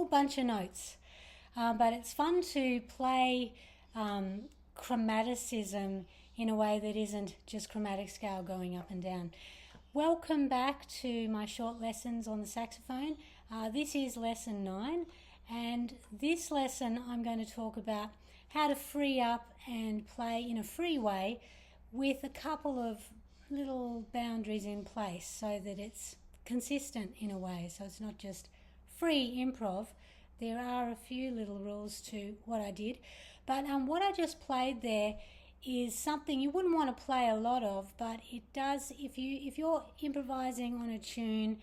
whole bunch of notes. But it's fun to play chromaticism in a way that isn't just chromatic scale going up and down. Welcome back to my short lessons on the saxophone. This is lesson 9, and this lesson I'm going to talk about how to free up and play in a free way with a couple of little boundaries in place so that it's consistent in a way, so it's not just free improv. There are a few little rules to what I did, but what I just played there is something you wouldn't want to play a lot of, but it does if you're improvising on a tune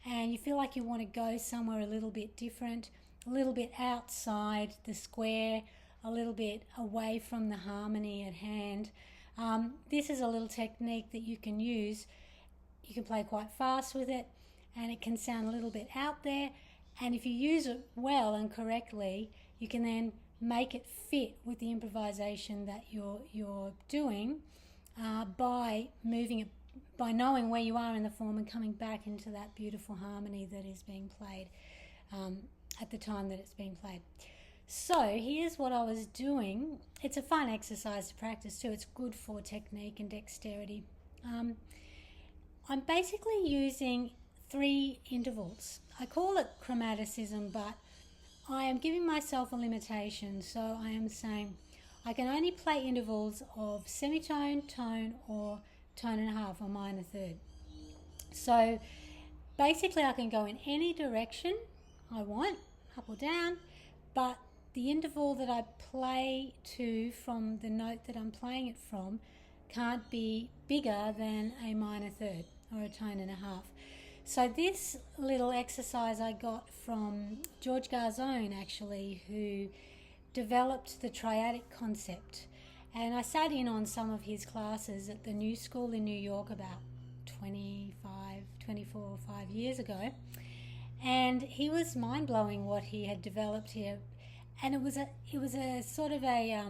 and you feel like you want to go somewhere a little bit different, a little bit outside the square, a little bit away from the harmony at hand. This is a little technique that you can use. You can play quite fast with it and it can sound a little bit out there, and if you use it well and correctly, you can then make it fit with the improvisation that you're doing by moving it, by knowing where you are in the form and coming back into that beautiful harmony that is being played at the time that it's being played. So here's what I was doing. It's a fun exercise to practice too. It's good for technique and dexterity. I'm basically using 3 intervals. I call it chromaticism, but I am giving myself a limitation. So I am saying I can only play intervals of semitone, tone, or tone and a half, or minor third. So basically I can go in any direction I want, up or down, but the interval that I play to from the note that I'm playing it from can't be bigger than a minor third or a tone and a half. So this little exercise I got from George Garzone, actually, who developed the triadic concept. And I sat in on some of his classes at the New School in New York about 24 or 5 years ago. And he was mind-blowing what he had developed here. And it was a sort of a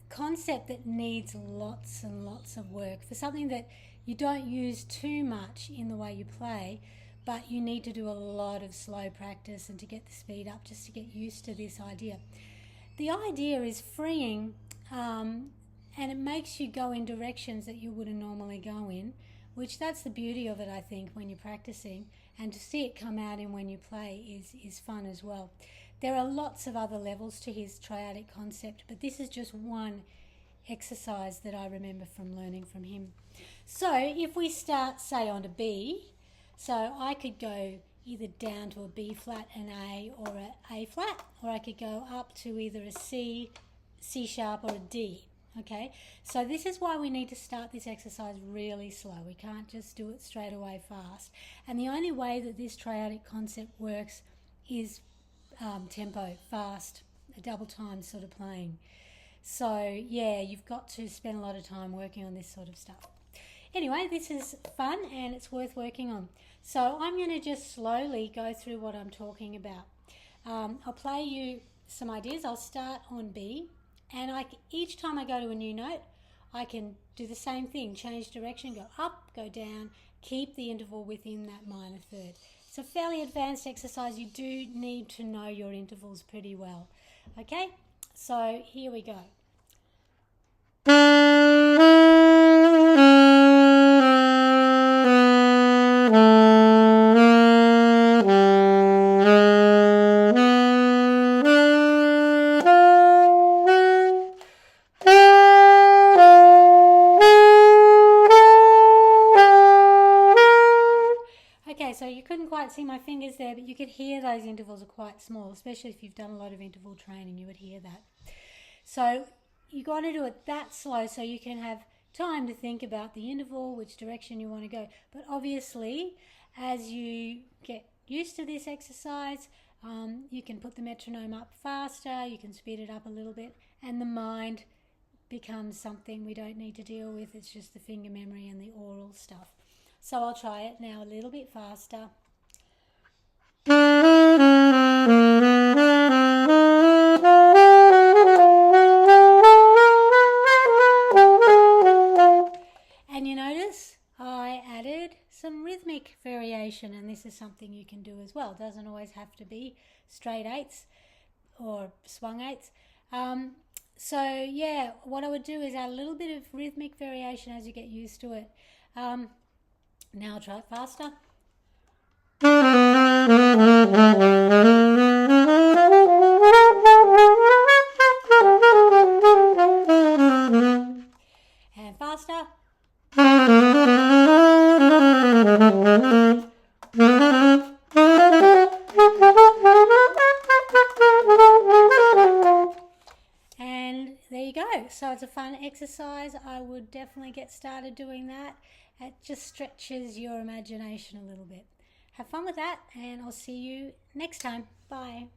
concept that needs lots and lots of work for something that you don't use too much in the way you play, but you need to do a lot of slow practice and to get the speed up just to get used to this idea. The idea is freeing, and it makes you go in directions that you wouldn't normally go in, which that's the beauty of it, I think, when you're practicing, and to see it come out in when you play is fun as well. There are lots of other levels to his triadic concept, but this is just one exercise that I remember from learning from him. So if we start, say, on a B, so I could go either down to a B flat, an A, or an A flat, or I could go up to either a C, C sharp, or a D. Okay, so this is why we need to start this exercise really slow. We can't just do it straight away fast. And the only way that this triadic concept works is tempo, fast, a double time sort of playing. So yeah, you've got to spend a lot of time working on this sort of stuff. Anyway, this is fun and it's worth working on. So I'm going to just slowly go through what I'm talking about. I'll play you some ideas. I'll start on B, and each time I go to a new note, I can do the same thing, change direction, go up, go down, keep the interval within that minor third. It's a fairly advanced exercise. You do need to know your intervals pretty well. Okay, so here we go. So you couldn't quite see my fingers there, but you could hear those intervals are quite small, especially if you've done a lot of interval training, you would hear that. So you got to do it that slow so you can have time to think about the interval, which direction you want to go. But obviously, as you get used to this exercise, you can put the metronome up faster, you can speed it up a little bit, and the mind becomes something we don't need to deal with. It's just the finger memory and the oral stuff. So I'll try it now a little bit faster. And you notice I added some rhythmic variation, and this is something you can do as well. It doesn't always have to be straight eighths or swung eighths. So yeah, what I would do is add a little bit of rhythmic variation as you get used to it. Now I'll try it faster. And faster. And there you go. So it's a fun exercise. I would definitely get started doing that. It just stretches your imagination a little bit. Have fun with that, and I'll see you next time. Bye.